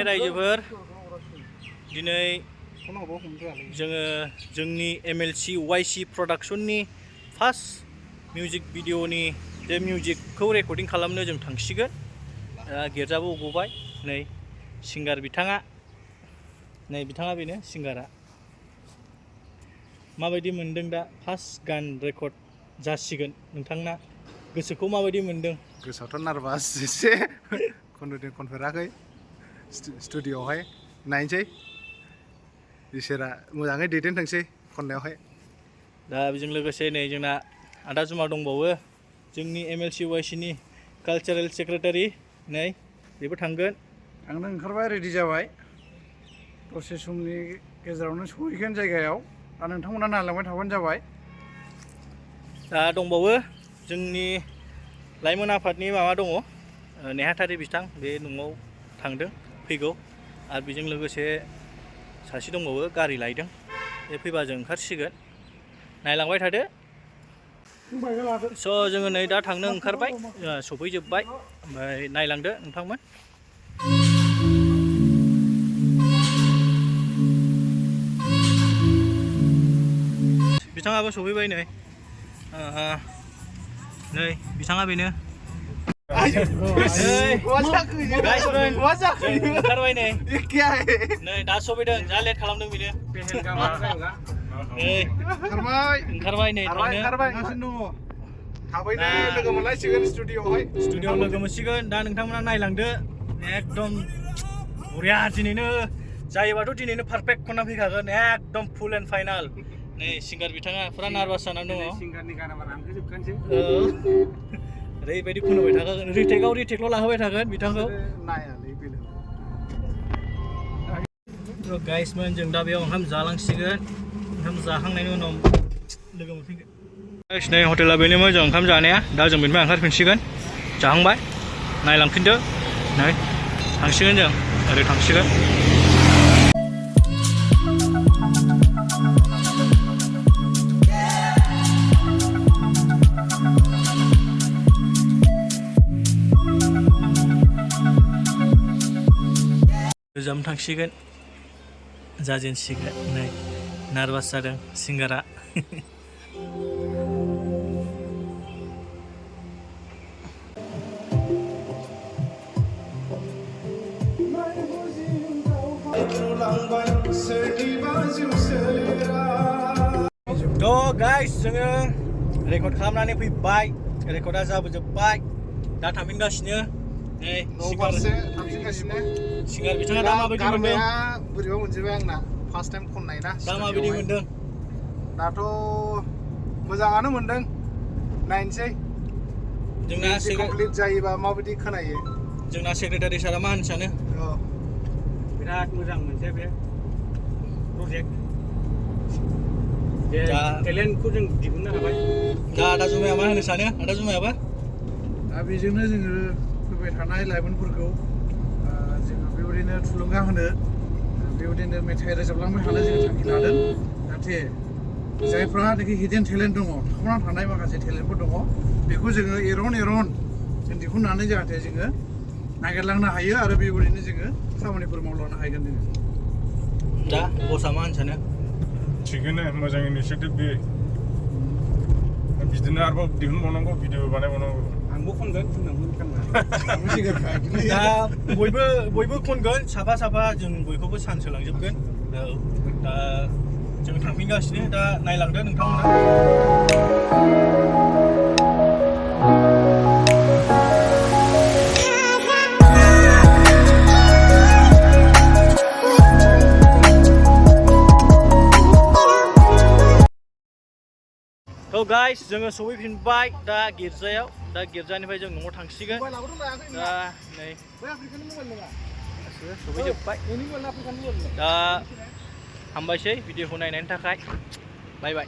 थानाय रायजोफोर दिनै जोङो जोंनि MLCYC प्रडाक्शननि फार्स्ट मिउजिक भिडिअनि जे मिउजिकखौ रेकर्डिं खालामनो जों थांसिगोन। गिर्जाबो गबाय नै सिंगार बिथाङा बेनो सिंगारा। माबायदि मोनदों दा फार्स्ट गान रेकर्ड जासिगोन नोंथांना गोसोखौ माबायदि मोनदों? गोसोआवथ' नार्भास एसे खनफेराखै स्टुडिअ'आवहाय नायनोसै इसोरा मोजाङै दैदेनथोंसै खननायावहाय। दा बेजों लोगोसे नै जोंना आदा जुमा दंबावो जोंनि MLCYCनि कालचारेल सेक्रेटारि नै बेबो थांगोन। थांनो ओंखारबाय रेडि जाबाय दसे समनि गेजेरावनो सहैगोन जायगायाव। दा नोंथांमोना नायलांबाय थाबानो जाबाय। दा दंबावो जोंनि लाइमोन आफादनि माबा दङ नेहाथारि बिथां बे न'आव थांदों फैगौ आरो बेजों लोगोसे सासे दंबावो गारि लायदों बे फैबा जों ओंखारसिगोन नायलांबाय थादो। स' जोङो नै दा थांनो ओंखारबाय सफैजोब्बाय ओमफ्राय नायलांदो नोंथांमोन। बिथाङाबो सफैबाय नै बिथाङा बेनो ओंखारबाय नै दा सफैदों जा लेट खालामदों बेनो ओंखारबाय नै थांगासिनो दङ। थाबैनो लोगो मोनलायसिगोन स्टुडिअ'आव लोगो मोनसिगोन। दा नोंथांमोना नायलांदो एकदम बरिया दिनैनो जायोबाथ' दिनैनो पारफेक्ट खनना फैखागोन एकदम फुल एन्ड फाइनाल। नै सिंगार बिथाङा फुरा नार्भास जानानै दङ। सिंगारनि गाना रानहोजोबखानोसै ओरैबायदि खनहोबाय थाखागोन रिटेकल' लाहोबाय थागोन बिथांखौ। गाइसमोन जों दा बेयाव ओंखाम जालांसिगोन। ओंखाम जाखांनायनि उनाव लोगो मोनफिनगोन। नै हटेला बेनोमोन जों ओंखाम जानाया। दा जों बेनिफ्राय ओंखारफिनसिगोन जाखांबाय नायलांफिनदो नै थांसिगोन जों ओरै थांसिगोन। गोजाम थांसिगोन जाजेनसिगोन नै नार्भास जादों सिंगारा। थ' गाइस जोङो रेकर्ड खालामनानै फैबाय रेकर्डआ जाबोजोब्बाय दा थांफिनगासिनो नै सिंगार बिथाङा दा माबायदि मोनदों? बोरैबा मोनजोबबाय आंना फार्स्ट टाइम खननाय ना। दा माबायदि मोनदों? दाथ' मोजाङानो मोनदों नायनोसै जोंना कमप्लिट जायोबा माबायदि खोनायो। जोंना सेक्रेटारि सारा मा होननो सानो? बिराद मोजां मोनसे बे प्रजेक्ट टेलेन्टखौ जों दिहुननो हाबाय। दा आदा जुमाया मा होनो सानो? आदा जुमायाबा दा बेजोंनो जोङो फैबाय थानाय लाइमोनफोरखौ जोङो बेबायदिनो थुलुंगा होनो बेबायदिनो मेथाइ रोजाबलांबाय थानो जोङो थांखि लादों। जाहाथे जायफ्रानोखि हिडेन टेलेन्ट दङ थाखोमाना थानाय माखासे टेलेन्टफोर दङ बेखौ जोङो एरन जों दिहुननानै जाहाथे जोङो नागिरलांनो हायो आरो बेबायदिनो जोङो खामानिफोर मावलांनो हागोन जोङो। दा बसआ मा होनो सानो? थिगैनो मोजां इनिसियेटिभ बे बिदिनो आरोबाव दिहुनबावनांगौ भिडिअ बानायबावनांगौ। आंबो खनगोन दा बयबो खनगोन साफा जों बयखौबो चान्स होलांजोबगोन। दा जों थांफिनगासिनो दा नायलांदो नोंथांमोना। थ' गाइस जोङो सफैफिनबाय दा गिर्जायाव। दा गिर्जानिफ्राय जों न'आव थांसिगोन। दा नै सफैजोब्बाय। दा हामबायसै भिडिअखौ नायनायनि थाखाय बाय बाय।